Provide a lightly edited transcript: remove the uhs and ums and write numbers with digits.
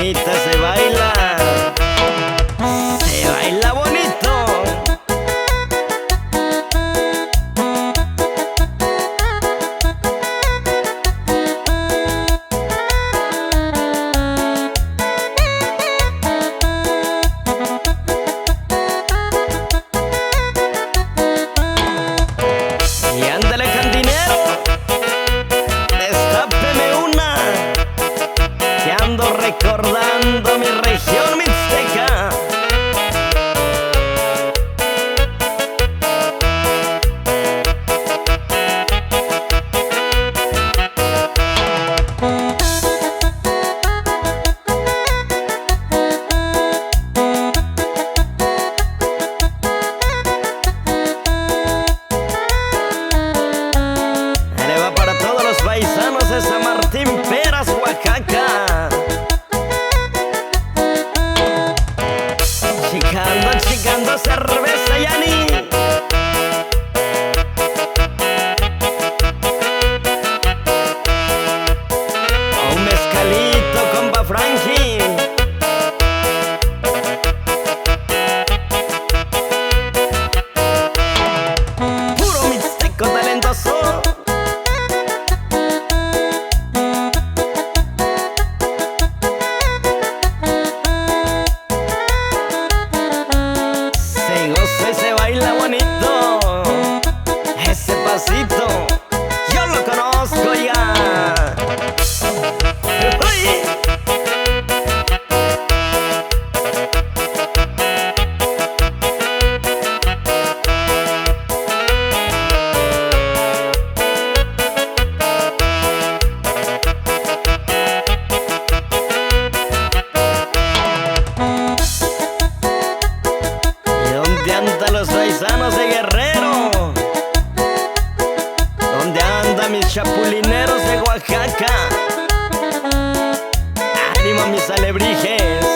bonita se baila. Se baila bonito. Y ándale, cantinero, destápeme una, que ando recordando mi región mixteca. Ahí va para todos los paisanos de San Martín Peras, Oaxaca. Chicando cerveza, Yani. Un mezcalito, compa Frankie. Puro mixteco talentoso. Se goza y se baila bonito. Ese pasito yo lo conozco ya. ¡Uy! ¿Y dónde andan los paisanos de Guerrero? ¿Dónde andan mis chapulineros de Oaxaca? ¡Ánimo, mis alebrijes!